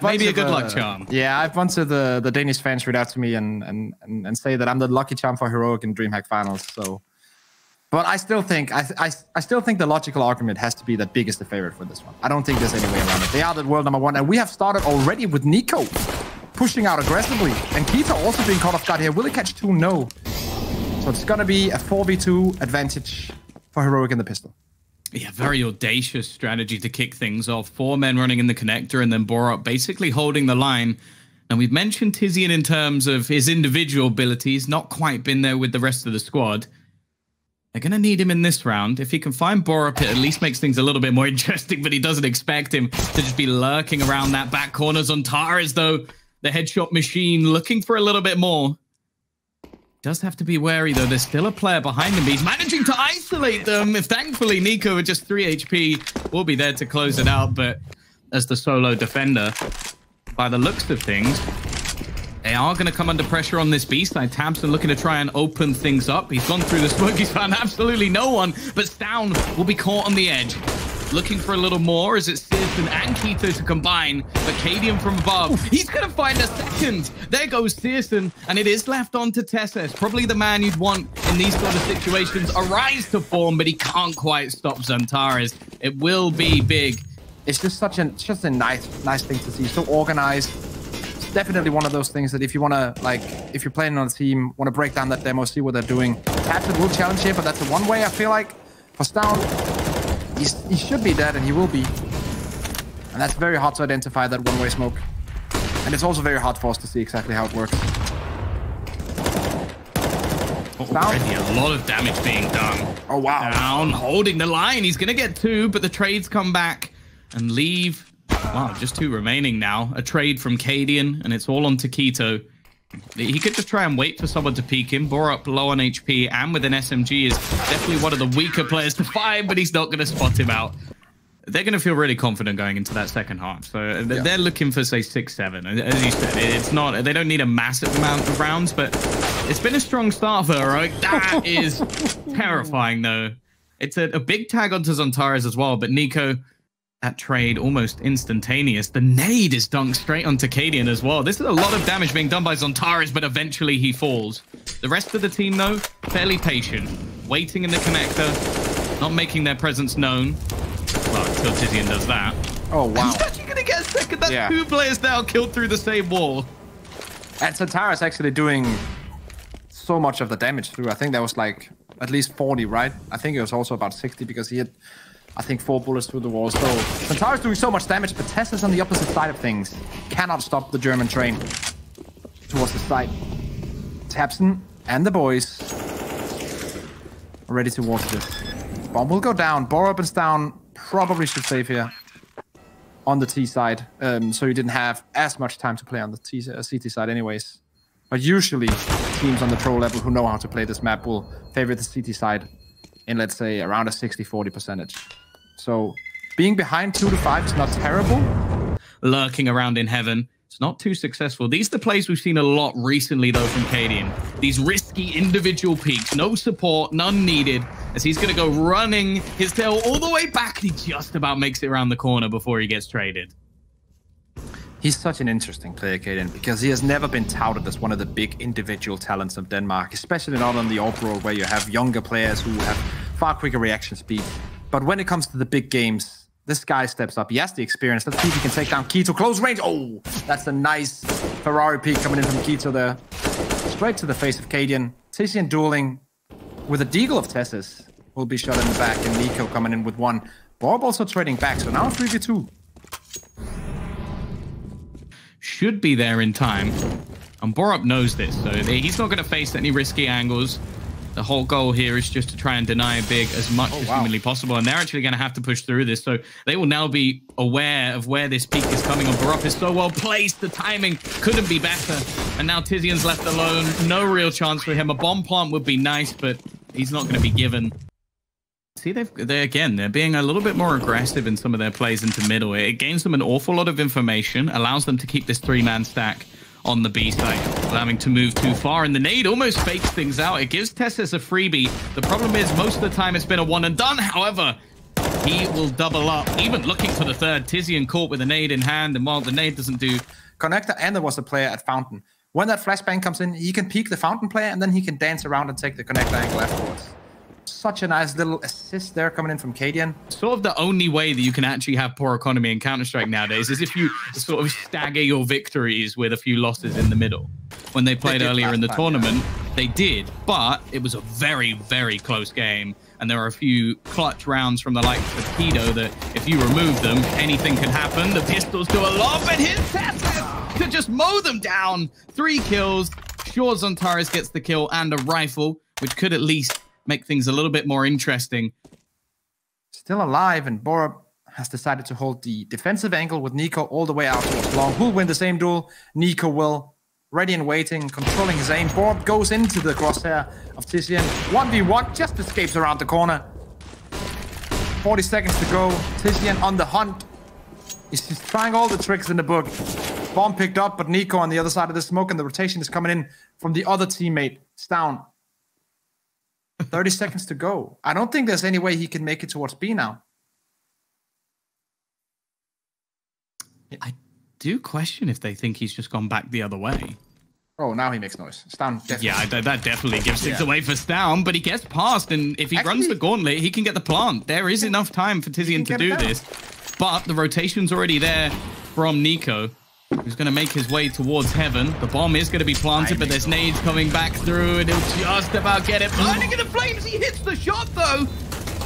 Maybe a good luck charm. Yeah, I've bunch of the Danish fans read out to me and say that I'm the lucky charm for Heroic in DreamHack finals. So, but I still think I still think the logical argument has to be that Big is the favorite for this one. I don't think there's any way around it. They are the world #1, and we have started already with Nico pushing out aggressively, and Keita also being caught off guard here. Will he catch 2? No. So it's gonna be a 4v2 advantage for Heroic in the pistol. Yeah, very audacious strategy to kick things off. 4 men running in the connector and then Borup basically holding the line. And we've mentioned Tizian in terms of his individual abilities, not quite been there with the rest of the squad. They're going to need him in this round. If he can find Borup, it at least makes things a little bit more interesting, but he doesn't expect him to just be lurking around that back corner. Zontaras, though, the headshot machine, looking for a little bit more. Does have to be wary, though. There's still a player behind him. He's managing to isolate them. If thankfully, Nico with just 3 HP will be there to close it out. But as the solo defender, by the looks of things, they are going to come under pressure on this B side. Tabson looking to try and open things up. He's gone through the smoke. He's found absolutely no one. But Stown will be caught on the edge. Looking for a little more as it's Searson and Keto to combine. But Cadian from above, he's going to find a second. There goes Searson, and it is left on to Tesses. Probably the man you'd want in these sort of situations. A rise to form, but he can't quite stop Zontaras. It will be Big. It's just a nice thing to see. So organized. It's definitely one of those things that if you want to, like, if you're playing on a team, want to break down that demo, see what they're doing. Tabson will challenge here, but that's the one way I feel like for Stown. He should be dead, and he will be. And that's very hard to identify, that one-way smoke. And it's also very hard for us to see exactly how it works. Already a lot of damage being done. Oh, wow. Down, holding the line. He's going to get 2, but the trades come back and leave. Wow, just 2 remaining now. A trade from Cadian, and it's all on to Keto. He could just try and wait for someone to peek him. Borup low on HP and with an SMG is definitely one of the weaker players to find, but he's not going to spot him out. They're going to feel really confident going into that second half. So they're looking for, say, 6-7. As you said, it's not, they don't need a massive amount of rounds, but it's been a strong start for Heroic. That is terrifying, though. It's a big tag onto Zontaras as well, but Nico, that trade almost instantaneous. The nade is dunked straight onto Cadian as well. This is a lot of damage being done by Zontaras, but eventually he falls. The rest of the team, though, fairly patient. Waiting in the connector, not making their presence known. Well, until Tizian does that. Oh, wow. He's actually going to get a second. That's 2 players now killed through the same wall. And Zontaras actually doing so much of the damage through. I think that was like at least 40, right? I think it was also about 60 because he had, I think, 4 bullets through the wall. So Zontaras doing so much damage, but Tess is on the opposite side of things. Cannot stop the German train towards the side. Tabson and the boys are ready to watch this. Bomb will go down. Borup and Stown probably should save here on the T side. So you didn't have as much time to play on the CT side anyways. But usually teams on the pro level who know how to play this map will favor the CT side in, let's say, around a 60-40 percentage. So being behind 2-5 is not terrible. Lurking around in heaven. It's not too successful. These are the plays we've seen a lot recently, though, from Cadian. These risky individual peaks. No support, none needed. As he's going to go running his tail all the way back. He just about makes it around the corner before he gets traded. He's such an interesting player, Cadian, because he has never been touted as one of the big individual talents of Denmark, especially not on the AWP role where you have younger players who have far quicker reaction speed. But when it comes to the big games, this guy steps up. He has the experience. Let's see if he can take down Keto. Close range. Oh, that's a nice Ferrari peek coming in from Keto there. Straight to the face of Cadian. Tizian dueling with a deagle of Tessis. Will be shot in the back, and Nico coming in with 1. Bob also trading back, so now 3v2. Should be there in time. And Borup knows this, so he's not going to face any risky angles. The whole goal here is just to try and deny Big as much as humanly possible. And they're actually going to have to push through this. So they will now be aware of where this peak is coming on. Borup is so well placed. The timing couldn't be better. And now Tizian's left alone. No real chance for him. A bomb plant would be nice, but he's not going to be given. See, they're being a little bit more aggressive in some of their plays into middle. It gains them an awful lot of information, allows them to keep this 3-man stack on the B side, allowing to move too far, and the nade almost fakes things out. It gives Tessis a freebie. The problem is most of the time it's been a one and done. However, he will double up, even looking for the third. Tizian caught with a nade in hand, and while the nade doesn't do... Connector, and there was a player at Fountain. When that flashbang comes in, he can peek the Fountain player, and then he can dance around and take the connector angle afterwards. Such a nice little assist there coming in from Cadian. Sort of the only way that you can actually have poor economy in Counter-Strike nowadays is if you sort of stagger your victories with a few losses in the middle. When they played earlier in the tournament, they did, but it was a very, very close game. And there are a few clutch rounds from the likes of Keto that if you remove them, anything can happen. The pistols do a lot, but his Tesla could just mow them down. 3 kills. Sure, Zontaris gets the kill and a rifle, which could at least make things a little bit more interesting. Still alive, and Borup has decided to hold the defensive angle with Nico all the way out towards long. Who'll win the same duel? Nico will. Ready and waiting, controlling his aim. Borup goes into the crosshair of Tizian. 1v1, just escapes around the corner. 40 seconds to go. Tizian on the hunt. He's just trying all the tricks in the book. Bomb picked up, but Nico on the other side of the smoke, and the rotation is coming in from the other teammate. It's down. 30 seconds to go. I don't think there's any way he can make it towards B now. I do question if they think he's just gone back the other way. Oh, now he makes noise. Stown definitely. Yeah, that definitely gives things away for Stown, but he gets past, and if he runs the gauntlet, he can get the plant. There is enough time for Tizian to do this, but the rotation's already there from Nico, who's going to make his way towards heaven. The bomb is going to be planted, but there's nades coming back through, and he'll just about get it. Burning in the flames, he hits the shot, though,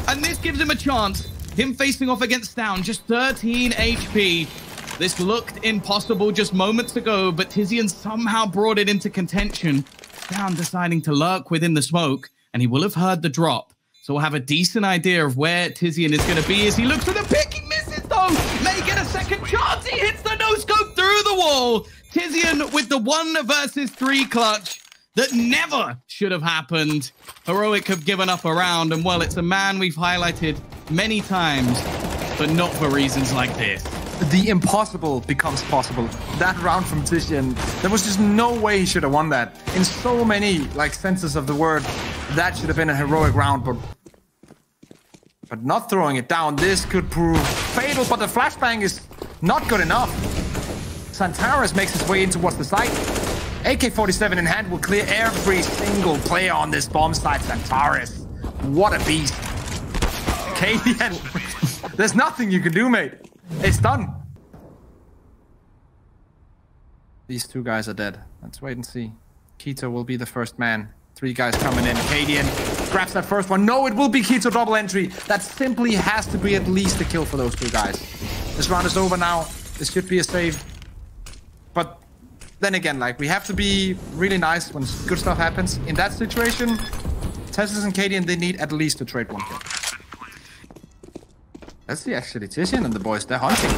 and this gives him a chance. Him facing off against Stown, just 13 HP. This looked impossible just moments ago, but Tizian somehow brought it into contention. Stown deciding to lurk within the smoke, and he will have heard the drop. So we'll have a decent idea of where Tizian is going to be as he looks for the pick. He misses, though. May get a second chance. He hits the no-scope through the wall. Tizian with the 1 versus 3 clutch that never should have happened. Heroic have given up a round, and well, it's a man we've highlighted many times, but not for reasons like this. The impossible becomes possible. That round from Tizian, there was just no way he should have won that. In so many senses of the word, that should have been a heroic round, but not throwing it down. This could prove fatal, but the flashbang is not good enough. Santaris makes his way in towards the site. AK-47 in hand will clear every single player on this bomb site. Santaris, what a beast. Cadian, there's nothing you can do, mate. It's done. These 2 guys are dead. Let's wait and see. Keto will be the first man. 3 guys coming in. Cadian grabs that first one. No, it will be Keto double entry. That simply has to be at least a kill for those 2 guys. This round is over now. This should be a save. But then again, we have to be really nice when good stuff happens. In that situation, Teslas and Cadian, they need at least to trade 1 kill. Let's see, actually, Tizian and the boys, they're hunting.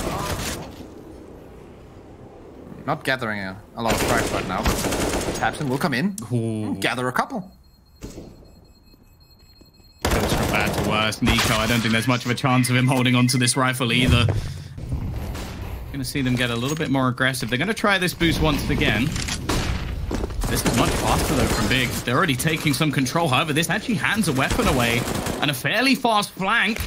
Not gathering a lot of strikes right now, but Tabson will come in. Ooh. Gather a couple. Goes from bad to worse. Nico, I don't think there's much of a chance of him holding on to this rifle either. Going to see them get a little bit more aggressive. They're going to try this boost once again. This is much faster, though, from Big. They're already taking some control. However, this actually hands a weapon away. And a fairly fast flank.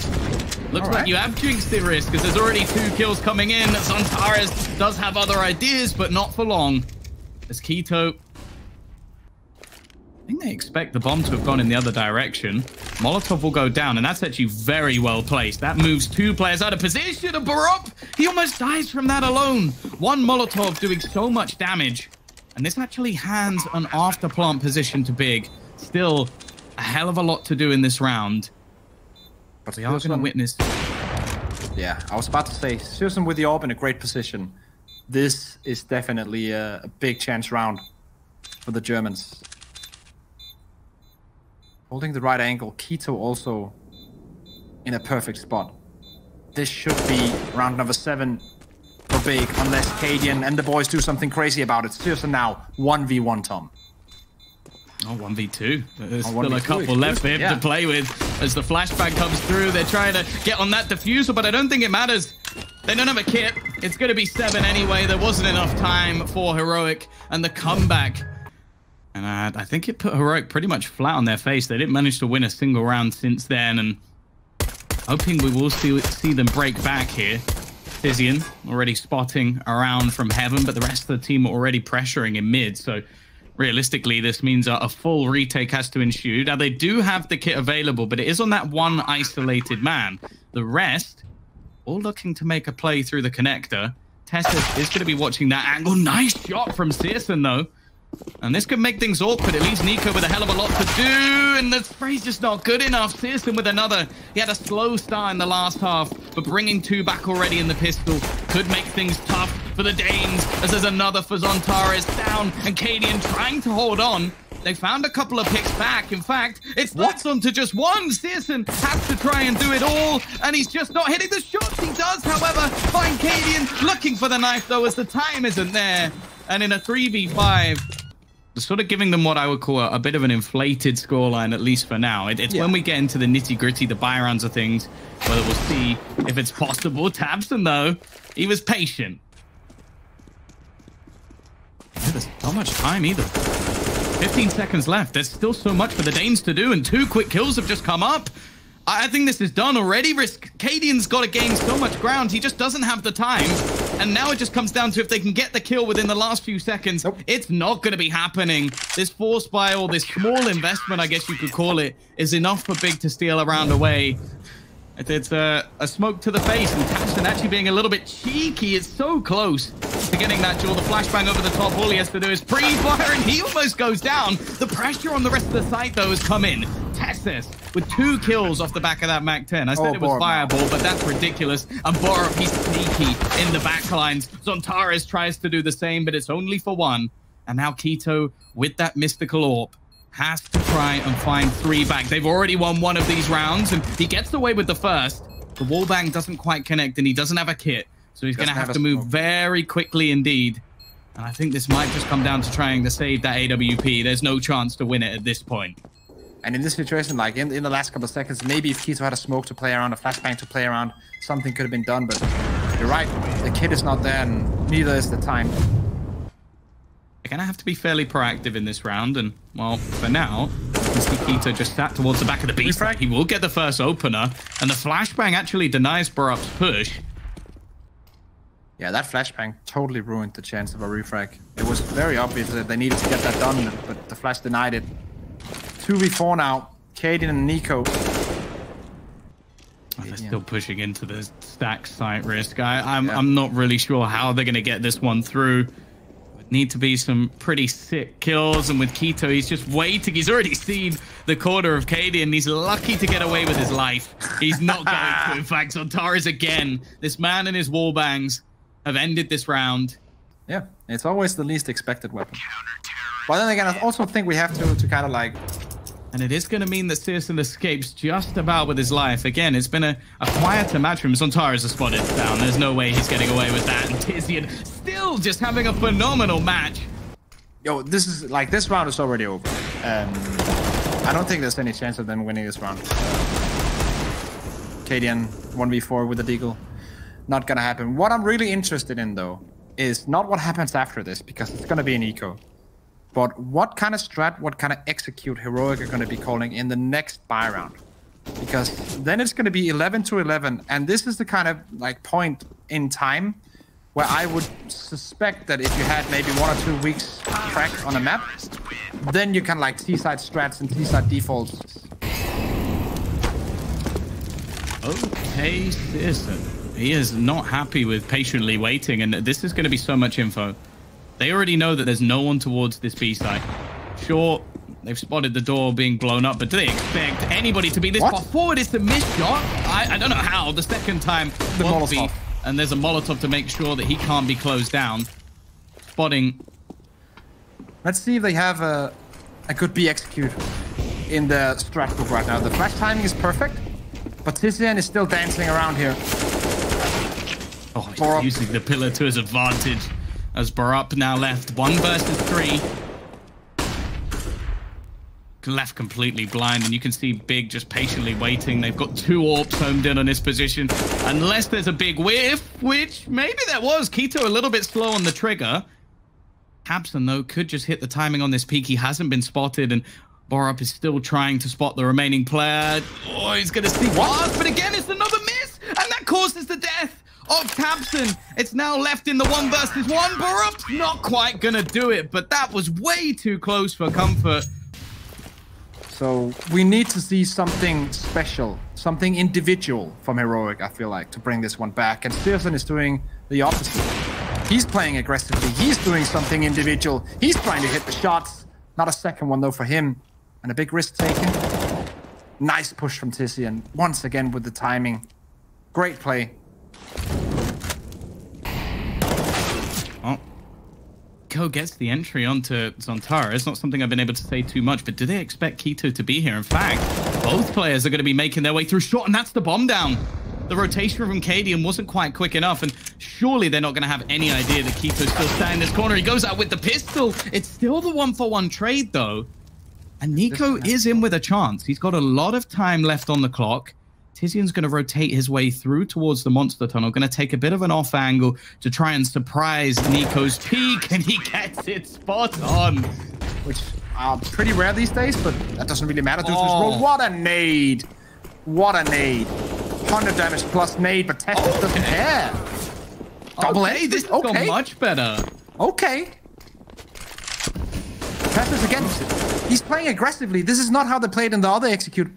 Looks like you have jinxed the risk, because there's already 2 kills coming in. Zontaris does have other ideas, but not for long. As Keto... I think they expect the bomb to have gone in the other direction. Molotov will go down, and that's actually very well placed. That moves 2 players out of position. And Barup, he almost dies from that alone. 1 Molotov doing so much damage. And this actually hands an after plant position to Big. Still, a hell of a lot to do in this round. But we are going to witness... Yeah, I was about to say, Susan with the AWP in a great position. This is definitely a big chance round for the Germans. Holding the right angle, Keto also in a perfect spot. This should be round number 7 for Big, unless Cadian and the boys do something crazy about it. Susan now, 1v1, Tom. Oh, 1v2. There's still a couple left for him to play with. As the flashbang comes through, they're trying to get on that diffuser, but I don't think it matters. They don't have a kit. It's going to be 7 anyway. There wasn't enough time for Heroic and the comeback. And I think it put Heroic pretty much flat on their face. They didn't manage to win a single round since then. And Hoping we will see them break back here. Tizian already spotting around from heaven, but the rest of the team are already pressuring in mid. So realistically, this means a full retake has to ensue. Now, they do have the kit available, but it is on that one isolated man. The rest, all looking to make a play through the connector. Tessa is going to be watching that angle. Nice shot from Searson, though. And this could make things awkward. It leaves Nico with a hell of a lot to do, and the spray's just not good enough. Searson with another. He had a slow start in the last half, but bringing 2 back already in the pistol could make things tough for the Danes, as there's another for Zontares down, and Cadian trying to hold on. They found a couple of picks back. In fact, it's locked on to just one. Searson has to try and do it all, and he's just not hitting the shots. He does, however, find Cadian looking for the knife, though, as the time isn't there. And in a 3v5, sort of giving them what I would call a bit of an inflated scoreline, at least for now. It's when we get into the nitty-gritty, the buy-rounds of things, whether we'll see if it's possible. Tabson, though, he was patient. There's not much time either. 15 seconds left. There's still so much for the Danes to do, and 2 quick kills have just come up. I think this is done already. Cadian's got to gain so much ground. He just doesn't have the time. And now it just comes down to if they can get the kill within the last few seconds. Nope. It's not going to be happening. This force buy, or this small investment, I guess you could call it, is enough for Big to steal a round away. It's a smoke to the face, and Tabson actually being a little bit cheeky. It's so close to getting that duel. The flashbang over the top. All he has to do is pre-fire, and he almost goes down. The pressure on the rest of the site, though, has come in. Tessus with 2 kills off the back of that MAC-10. I said it was Fireball, but that's ridiculous. And Borup, he's sneaky in the backlines. Zontares tries to do the same, but it's only for 1. And now Keto, with that mystical orb, has to try and find 3 back. They've already won 1 of these rounds, and he gets away with the first. The wallbang doesn't quite connect, and he doesn't have a kit. So he's going to have to move very quickly indeed. And I think this might just come down to trying to save that AWP. There's no chance to win it at this point. And in this situation, like in the last couple of seconds, maybe if Keto had a smoke to play around, a flashbang to play around, something could have been done. But you're right, the kit is not there, and neither is the time. They're going to have to be fairly proactive in this round. And, well, for now, you can see Keto just sat towards the back of the beast. He will get the first opener. And the flashbang actually denies Borup's push. Yeah, that flashbang totally ruined the chance of a refrag. It was very obvious that they needed to get that done, but the flash denied it. 2v4 now. Cadian and Nico. They're still pushing into the stack site risk. I'm not really sure how they're going to get this one through. Would need to be some pretty sick kills, and with Keto, he's just waiting. He's already seen the corner of Cadian. He's lucky to get away with his life. He's not going to. In fact, Zontares again. This man and his wallbangs have ended this round. Yeah, it's always the least expected weapon. But then again, I also think we have to kind of like... And it is going to mean that Searson escapes just about with his life. Again, it's been a quieter match for him. Zontares has spotted down. There's no way he's getting away with that. And Tizian still just having a phenomenal match. Yo, this round is already over. I don't think there's any chance of them winning this round. Cadian 1v4 with the Deagle. Not gonna happen. What I'm really interested in, though, is not what happens after this, because it's gonna be an eco. But what kind of strat, what kind of execute Heroic are gonna be calling in the next buy round. Because then it's gonna be 11-11, and this is the kind of like point in time where I would suspect that if you had maybe 1 or 2 weeks crack on a map, then you can like T-side strats and T-side defaults. Okay, Searson. He is not happy with patiently waiting, and this is going to be so much info. They already know that there's no one towards this B site. Sure, they've spotted the door being blown up, but do they expect anybody to be this far forward? It's a missed shot. I don't know how. The second time, the Molotov. And there's a Molotov to make sure that he can't be closed down. Spotting. Let's see if they have a good B execute in the strat book right now. The flash timing is perfect, but Tizian is still dancing around here. Oh, he's using the pillar to his advantage. As Borup now left 1 versus 3. Left completely blind, and you can see Big just patiently waiting. They've got 2 AWPs homed in on this position. Unless there's a big whiff, which maybe there was. Keto a little bit slow on the trigger. Tabson, though, could just hit the timing on this peak. He hasn't been spotted, and Borup is still trying to spot the remaining player. Oh, he's going to see what? But again, it's another miss. And that causes the death of Tabson. It's now left in the 1 versus 1. Borup's not quite going to do it, but that was way too close for comfort. So we need to see something special, something individual from Heroic, I feel like, to bring this one back. And Steelson is doing the opposite. He's playing aggressively. He's doing something individual. He's trying to hit the shots. Not a second one, though, for him. And a big risk taken. Nice push from Tizian. Once again with the timing. Great play. Oh. Ko gets the entry onto Zontara. It's not something I've been able to say too much, but do they expect Keto to be here? In fact, both players are going to be making their way through short, and that's the bomb down. The rotation from Cadian wasn't quite quick enough, and surely they're not going to have any idea that Keto's still standing in this corner. He goes out with the pistol. It's still the 1-for-1 trade, though. And Nico is in with a chance. He's got a lot of time left on the clock. Tizian's going to rotate his way through towards the monster tunnel, going to take a bit of an off angle to try and surprise Nico's peak, and he gets it spot on. Which are pretty rare these days, but that doesn't really matter due to his role. What a nade. What a nade. 100 damage plus nade, but Tessus doesn't care. Double A, this has gone much better. Okay. Tessus again, he's playing aggressively. This is not how they played in the other execute.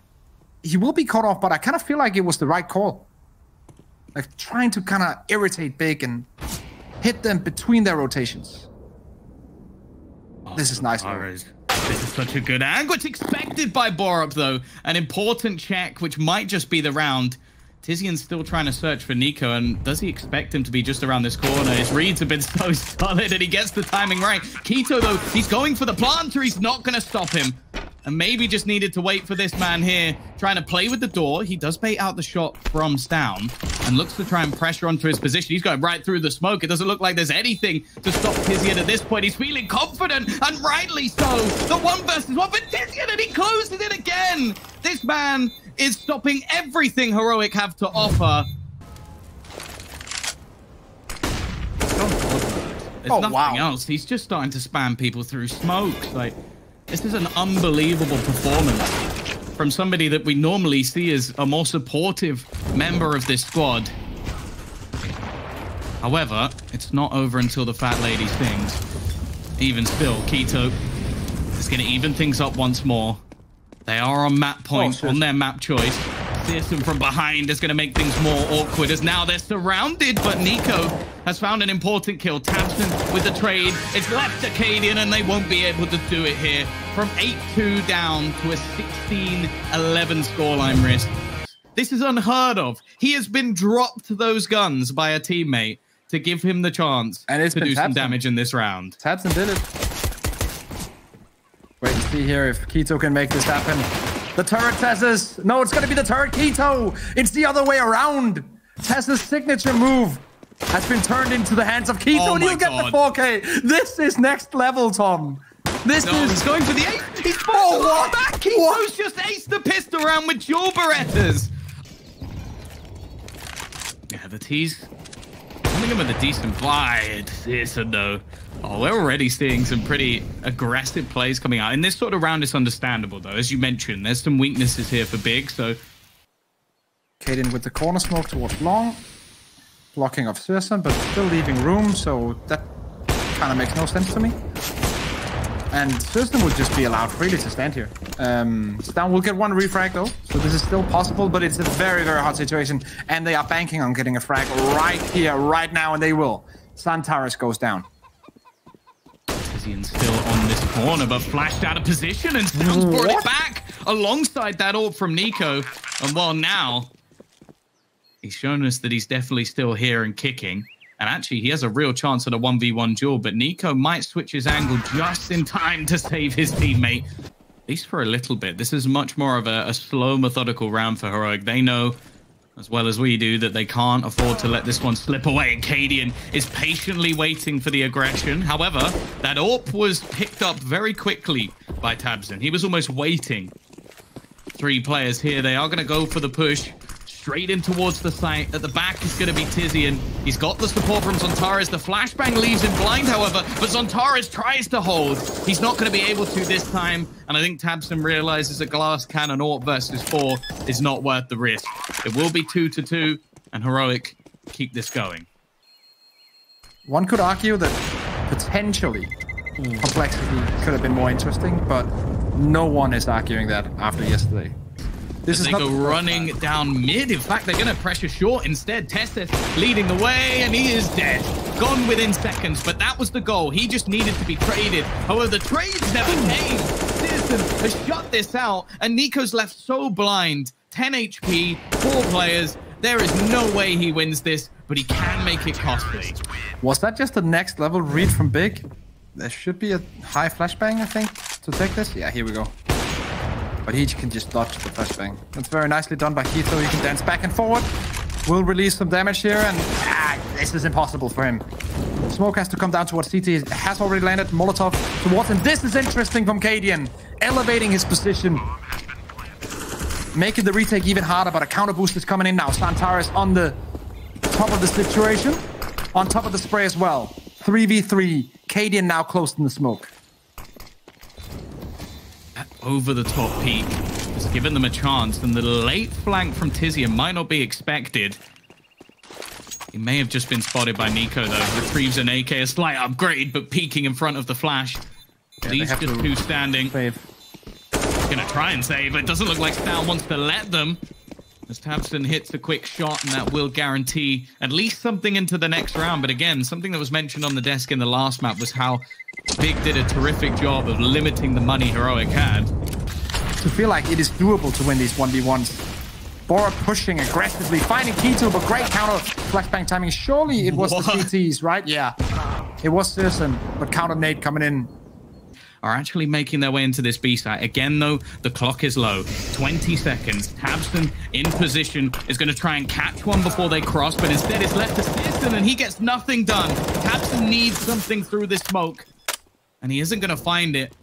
He will be caught off, but I kind of feel like it was the right call. Like trying to kind of irritate Big and hit them between their rotations. This is nice. This is such a good angle. It's expected by Borup, though. An important check, which might just be the round. Tizian's still trying to search for Nico, and does he expect him to be just around this corner? His reads have been so solid, and he gets the timing right. Keto, though, he's going for the planter. He's not going to stop him. And maybe just needed to wait for this man here, trying to play with the door. He does bait out the shot from Stown and looks to try and pressure onto his position. He's going right through the smoke. It doesn't look like there's anything to stop Tizian at this point. He's feeling confident, and rightly so. The 1 versus 1 for Tizian, and he closes it again. This man is stopping everything Heroic have to offer. There's nothing else. He's just starting to spam people through smokes. Like, this is an unbelievable performance from somebody that we normally see as a more supportive member of this squad. However, it's not over until the fat lady sings. Even still, Keto is going to even things up once more. They are on map point, on their map choice. Pearson from behind is going to make things more awkward as now they're surrounded, but Nico has found an important kill. Tabson with the trade. It's left Acadian, and they won't be able to do it here. From 8-2 down to a 16-11 scoreline risk. This is unheard of. He has been dropped those guns by a teammate to give him the chance to do some damage in this round. Tabson did it. Wait and see here if Keto can make this happen. The turret Tez's. No, it's going to be the turret Keto. It's the other way around. Tez's signature move has been turned into the hands of Keto, and he'll get the 4K. This is next level, Tom. He's going for the 8. He's what? Back. Keto's just aced the pistol round with dual Berettas. Yeah, the T's coming in with a decent buy. It's a no. Oh, we're already seeing some pretty aggressive plays coming out. In this sort of round, it's understandable, though. As you mentioned, there's some weaknesses here for Big, so... Kaden with the corner smoke towards long. Blocking of Searson, but still leaving room, so that kind of makes no sense to me. And Searson would just be allowed freely to stand here. Stown will get one refrag, though, so this is still possible, but it's a very, very hard situation, and they are banking on getting a frag right here, right now, and they will. Santaris goes down. Still on this corner, but flashed out of position, and Stown's brought it back alongside that ult from Nico. And well, now he's shown us that he's definitely still here and kicking. And actually, he has a real chance at a 1v1 duel, but Nico might switch his angle just in time to save his teammate, at least for a little bit. This is much more of a slow, methodical round for Heroic. They know, as well as we do, that they can't afford to let this one slip away. And Cadian is patiently waiting for the aggression. However, that AWP was picked up very quickly by Tabson. He was almost waiting. 3 players here. They are going to go for the push straight in towards the site. At the back is going to be Tizian. He's got the support from Zontares. The flashbang leaves him blind, however, but Zontares tries to hold. He's not going to be able to this time, and I think tabseN realizes a glass cannon AWP versus 4 is not worth the risk. It will be 2-2, and Heroic keep this going. One could argue that potentially complexity could have been more interesting, but no one is arguing that after yesterday. This is go running down mid. In fact, they're going to pressure short instead. Testes leading the way, and he is dead. Gone within seconds, but that was the goal. He just needed to be traded. However, the trades never came. Citizen has shut this out, and NiKo's left so blind. 10 HP, 4 players. There is no way he wins this, but he can make it costly. Was that just the next level read from Big? There should be a high flashbang, I think, to take this. Yeah, here we go. But he can just dodge the flashbang. That's very nicely done by Keto. He can dance back and forward. Will release some damage here, and this is impossible for him. Smoke has to come down towards CT. It has already landed. Molotov towards him. This is interesting from Cadian. Elevating his position. Making the retake even harder, but a counter boost is coming in now. Zontares on the top of the situation. On top of the spray as well. 3v3. Cadian now close in the smoke. Over the top peak has given them a chance, and the late flank from Tizian might not be expected. He may have just been spotted by NiKo though. Retrieves an AK, a slight upgrade, but peeking in front of the flash. Yeah, These just two standing. Save. Gonna try and save, but it doesn't look like Stal wants to let them. As tabseN hits a quick shot, and that will guarantee at least something into the next round. But again, something that was mentioned on the desk in the last map was how Big did a terrific job of limiting the money Heroic had. To feel like it is doable to win these 1v1s. Bora pushing aggressively, finding Keto, but great counter flashbang timing. Surely it was the CTs, right? Yeah. It was citizen, but counter nade coming in. Are actually making their way into this B site. Again, though, the clock is low. 20 seconds. tabseN in position is going to try and catch one before they cross, but instead it's left to citizen, and he gets nothing done. tabseN needs something through this smoke, and he isn't going to find it.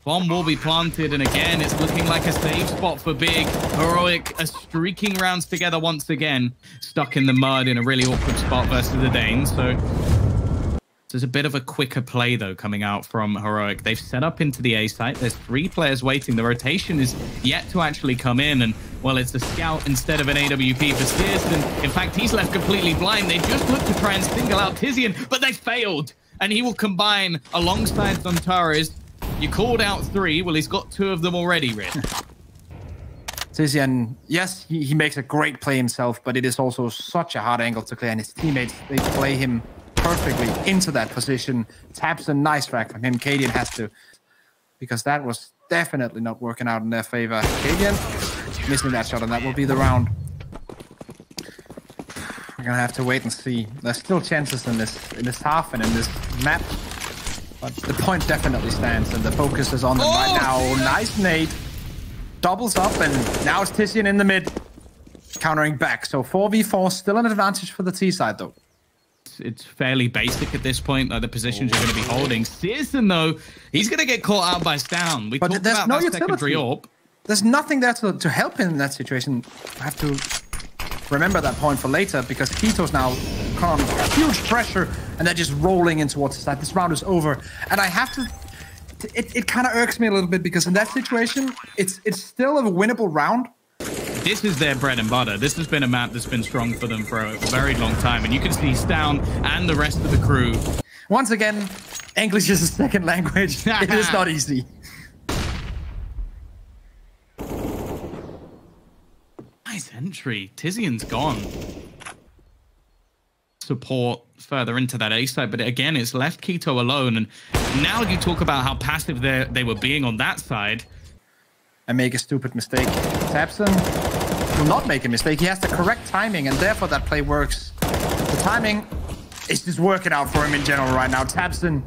Bomb will be planted, and again, it's looking like a safe spot for Big. Heroic are streaking rounds together once again. Stuck in the mud in a really awkward spot versus the Danes, so... There's a bit of a quicker play, though, coming out from Heroic. They've set up into the A site. There's 3 players waiting. The rotation is yet to actually come in. And, well, it's a scout instead of an AWP for citizen. In fact, he's left completely blind. They just look to try and single out Tizian, but they failed. And he will combine alongside Zontares. You called out 3. Well, he's got 2 of them already, Rick. Tizian, yes, he makes a great play himself, but it is also such a hard angle to clear. And his teammates, they play him perfectly into that position. tabseN, nice frag from him. Cadian has to, because that was definitely not working out in their favor. Cadian missing that shot, and that will be the round. We're gonna have to wait and see. There's still chances in this half and in this map, but the point definitely stands, and the focus is on them right now. Nice nade, doubles up, and now it's Tizian in the mid, countering back. So 4v4, still an advantage for the T side though. It's fairly basic at this point, the positions you're going to be holding. citizen, though, he's going to get caught out by Stan. We talked about that secondary AWP. There's nothing there to help him in that situation. I have to remember that point for later, because Keto's now on huge pressure, and they're just rolling in towards the side. This round is over, and I have to... It kind of irks me a little bit, because in that situation, it's still a winnable round. This is their bread and butter. This has been a map that's been strong for them for a very long time. And you can see Stan and the rest of the crew. Once again, English is a second language. It is not easy. Nice entry. Tizian's gone. Support further into that A side. But again, it's left Keto alone. And now you talk about how passive they were being on that side. And make a stupid mistake. tabseN will not make a mistake. He has the correct timing, and therefore that play works. The timing is just working out for him in general right now. tabseN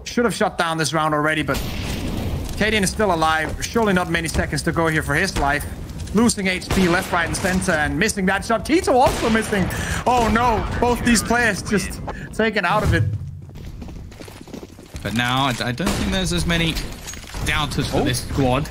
should have shut down this round already, but Cadian is still alive. Surely not many seconds to go here for his life. Losing HP left, right, and center, and missing that shot. Keto also missing. Oh no, both these players just taken out of it. But now I don't think there's as many doubters for this squad.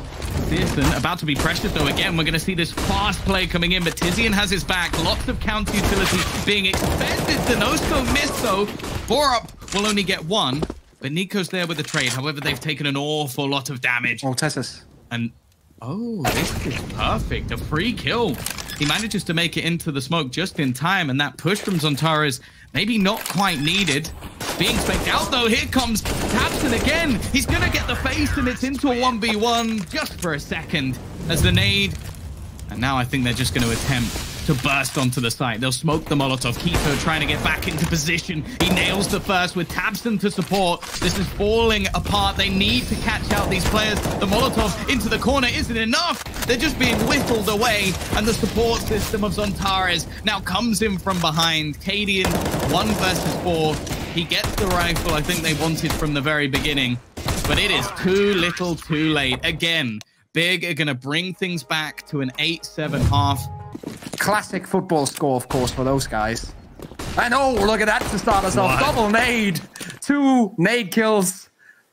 Searson about to be pressured, though. Again, we're going to see this fast play coming in, but Tizian has his back. Lots of counter utility being expected. The no-scope miss, though. Borup will only get one, but Nico's there with the trade. However, they've taken an awful lot of damage. Oh, Tessus. And, oh, this is perfect. A free kill. He manages to make it into the smoke just in time, and that push from Zontaras maybe not quite needed. Being spec'd out, though. Here comes Tabson again. He's going to get the face, and it's into a 1v1 just for a second as the nade. And now I think they're just going to attempt to burst onto the site. They'll smoke the Molotov. Keto trying to get back into position. He nails the first with Tabson to support. This is falling apart. They need to catch out these players. The Molotov into the corner isn't enough. They're just being whittled away. And the support system of Zontares now comes in from behind. Cadian 1 versus 4. He gets the rifle I think they wanted from the very beginning. But it is too little too late. Again, Big are going to bring things back to an 8-7 half. Classic football score, of course, for those guys. And oh, look at that to start us off. Double nade. 2 nade kills.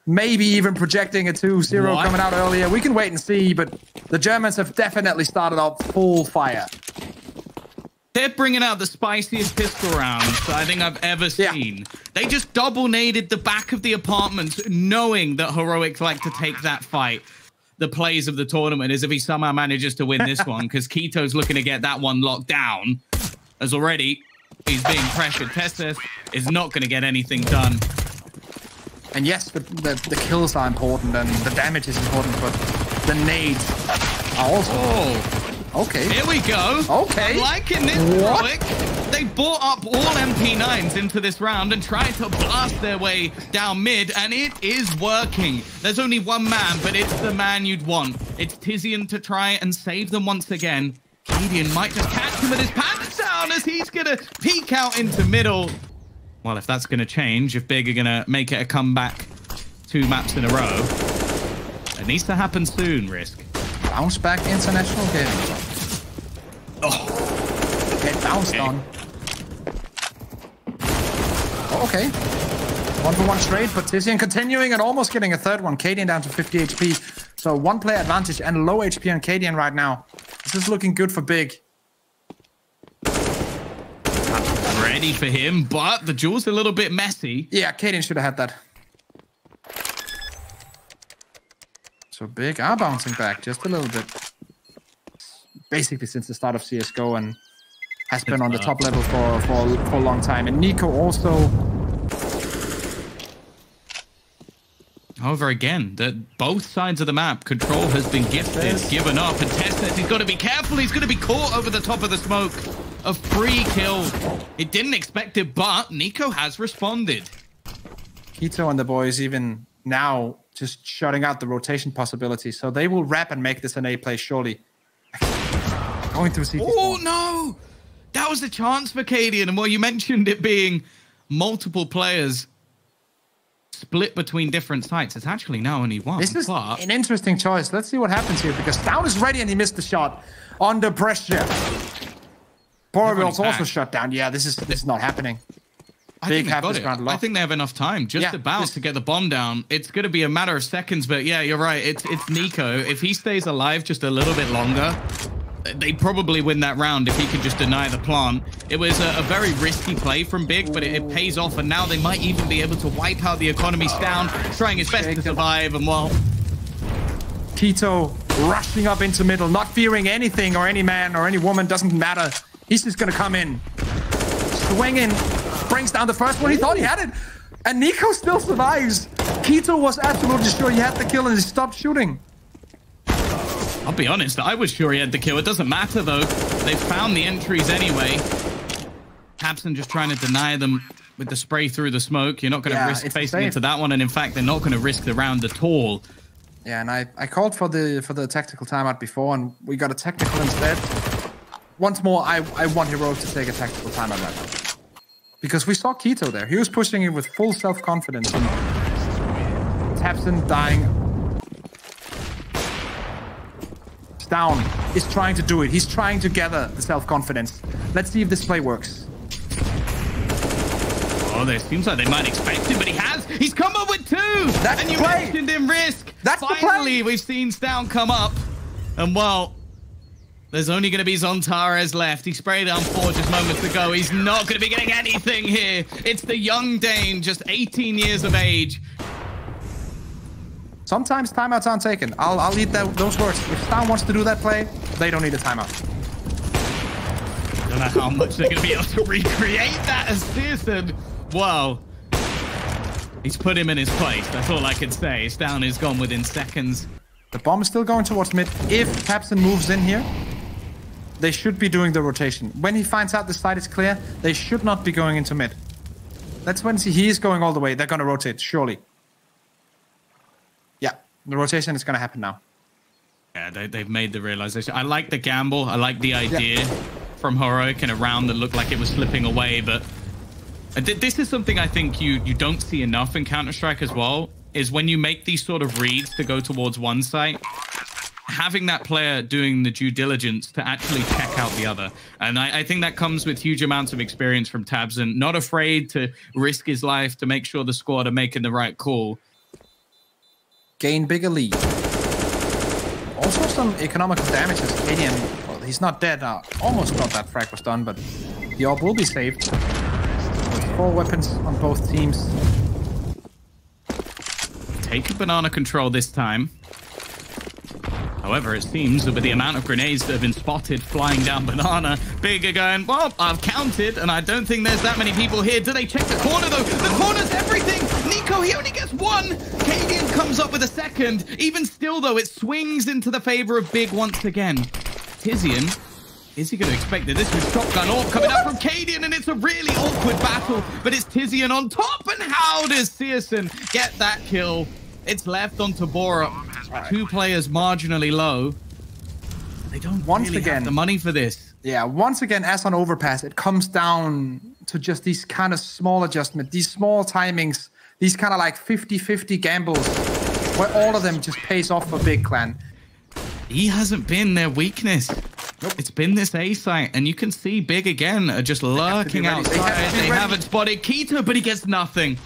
Maybe even projecting a 2-0 coming out earlier. We can wait and see, but the Germans have definitely started up full fire. They're bringing out the spiciest pistol rounds I think I've ever seen. Yeah. They just double naded the back of the apartments, knowing that Heroics like to take that fight. The plays of the tournament is if he somehow manages to win this one, because Keto's looking to get that one locked down, as already he's being pressured. Tessus is not going to get anything done. And yes, the kills are important and the damage is important, but the nades are also... Oh. Okay. Here we go. Okay. I'm liking this, Heroic. They brought up all MP9s into this round and tried to blast their way down mid, and it is working. There's only one man, but it's the man you'd want. It's Tizian to try and save them once again. Cadian might just catch him with his pants down as he's going to peek out into middle. Well, if that's going to change, if Big are going to make it a comeback 2 maps in a row, it needs to happen soon, Risk. Bounce back international game. Oh, get bounced on. Oh, okay. 1-for-1 straight, but Tizian continuing and almost getting a third one. Cadian down to 50 HP. So 1 player advantage and low HP on Cadian right now. This is looking good for Big. Ready for him, but the duel's a little bit messy. Yeah, Cadian should have had that. So Big are bouncing back just a little bit. Basically since the start of CSGO, and has been on the top level for a long time. And Nico also. However, again, both sides of the map, control has been given up. And Tessus, he's got to be careful. He's going to be caught over the top of the smoke. A free kill. He didn't expect it, but Nico has responded. Keto and the boys even now just shutting out the rotation possibility. So they will wrap and make this an A play, surely. Going through CT. Oh, no! That was the chance for Cadian. And while you mentioned it being multiple players split between different sites, it's actually now only one. This is an interesting choice. Let's see what happens here, because Down is ready and he missed the shot. Under pressure. Borwell's also shut down. Yeah, this is not happening. I think they have enough time just about to get the bomb down. It's going to be a matter of seconds, but yeah, you're right. It's Nico. If he stays alive just a little bit longer, they probably win that round if he could just deny the plant. It was a very risky play from Big, but it pays off, and now they might even be able to wipe out the economy's down, trying his best to survive, and well... Keto rushing up into middle, not fearing anything or any man or any woman, doesn't matter. He's just going to come in. Swinging. Brings down the first one. He thought he had it. And Nico still survives. Keto was absolutely sure he had the kill and he stopped shooting. I'll be honest, I was sure he had the kill. It doesn't matter, though. They found the entries anyway. Tabson just trying to deny them with the spray through the smoke. You're not going to risk facing into that one. And in fact, they're not going to risk the round at all. Yeah, and I called for the tactical timeout before, and we got a technical instead. Once more, I want Heroics to take a tactical timeout right now. Because we saw Keto there. He was pushing it with full self-confidence. Tabson dying. Down is trying to do it. He's trying to gather the self-confidence. Let's see if this play works. Oh, there seems like they might expect it, but he has. He's come up with 2. That's and you the play. mentioned him risk. That's Finally, the play. We've seen Stown come up. And well, there's only going to be Zontares left. He sprayed down 4 just moments ago. He's not going to be getting anything here. It's the young Dane, just 18 years of age. Sometimes timeouts aren't taken. I'll eat those words. If Stan wants to do that play, they don't need a timeout. I don't know how much they're going to be able to recreate that as Searson. Wow. He's put him in his place. That's all I can say. Stan is gone within seconds. The bomb is still going towards mid. If tabseN moves in here, they should be doing the rotation. When he finds out the side is clear, they should not be going into mid. That's when he is going all the way. They're going to rotate, surely. Yeah, the rotation is going to happen now. Yeah, they've made the realization. I like the gamble. I like the idea from Heroic in a round that looked like it was slipping away. But this is something I think you don't see enough in Counter-Strike as well, is when you make these sort of reads to go towards one site, having that player doing the due diligence to actually check out the other. And I think that comes with huge amounts of experience from tabseN, not afraid to risk his life to make sure the squad are making the right call. Gain bigger lead. Also some economical damages. Canadian, well, he's not dead. Almost thought that frag was done, but the orb will be saved. With 4 weapons on both teams. Take a banana control this time. However, it seems that with the amount of grenades that have been spotted flying down banana, Big are going, well, I've counted, and I don't think there's that many people here. Do they check the corner, though? The corner's everything! Nico, he only gets 1! Cadian comes up with a second. Even still, though, it swings into the favor of Big once again. Tizian, is he going to expect that this was shotgun orb coming up from Cadian, and it's a really awkward battle, but it's Tizian on top, and how does Searson get that kill? It's left onto Borup. 2 players marginally low. They don't have the money for this. Yeah, once again, as on Overpass, it comes down to just these kind of small adjustments, these small timings, these kind of like 50-50 gambles, where all of them just pays off for Big Clan. He hasn't been their weakness. Nope. It's been this A site, and you can see Big again are just lurking outside. They haven't spotted Keto, but he gets nothing.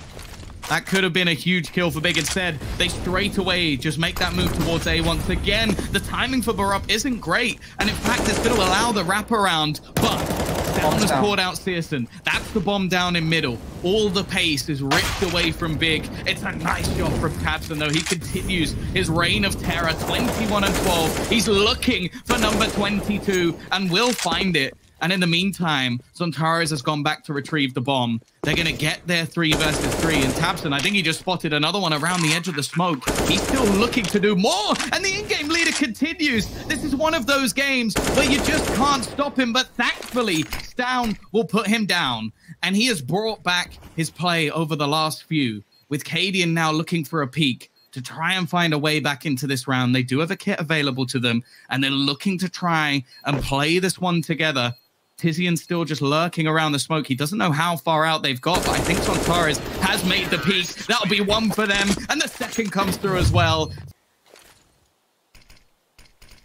That could have been a huge kill for Big. Instead, they straight away just make that move towards A once again. The timing for Borup isn't great, and in fact, it's going to allow the wraparound, but Down has caught out Searson. That's the bomb down in middle. All the pace is ripped away from Big. It's a nice shot from tabseN, though. He continues his reign of terror, 21 and 12. He's looking for number 22 and will find it. And in the meantime, Zontares has gone back to retrieve the bomb. They're going to get their 3 versus 3. And tabseN, I think he just spotted another one around the edge of the smoke. He's still looking to do more. And the in-game leader continues. This is one of those games where you just can't stop him. But thankfully, Stan will put him down. And he has brought back his play over the last few, with Cadian now looking for a peek to try and find a way back into this round. They do have a kit available to them, and they're looking to try and play this one together. Tizian's still just lurking around the smoke. He doesn't know how far out they've got, but I think Zontares has made the peak. That'll be 1 for them, and the second comes through as well.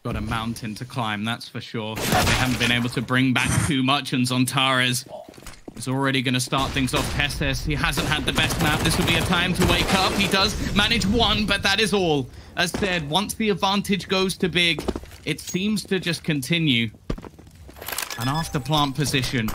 Got a mountain to climb, that's for sure. They haven't been able to bring back too much, and Zontares is already going to start things off. Testes, he hasn't had the best map. This will be a time to wake up. He does manage 1, but that is all. As said, once the advantage goes to Big, it seems to just continue. An after plant position,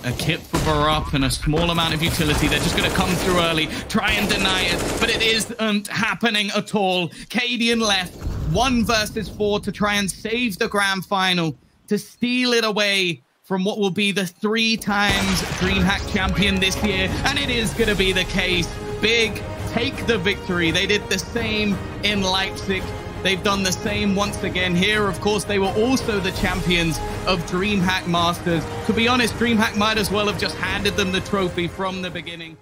a kit for Borup and a small amount of utility. They're just going to come through early, try and deny it, but it isn't happening at all. Cadian left, 1 versus 4 to try and save the grand final, to steal it away from what will be the 3 times DreamHack champion this year, and it is going to be the case. Big take the victory. They did the same in Leipzig. They've done the same once again here. Of course, they were also the champions of DreamHack Masters. To be honest, DreamHack might as well have just handed them the trophy from the beginning.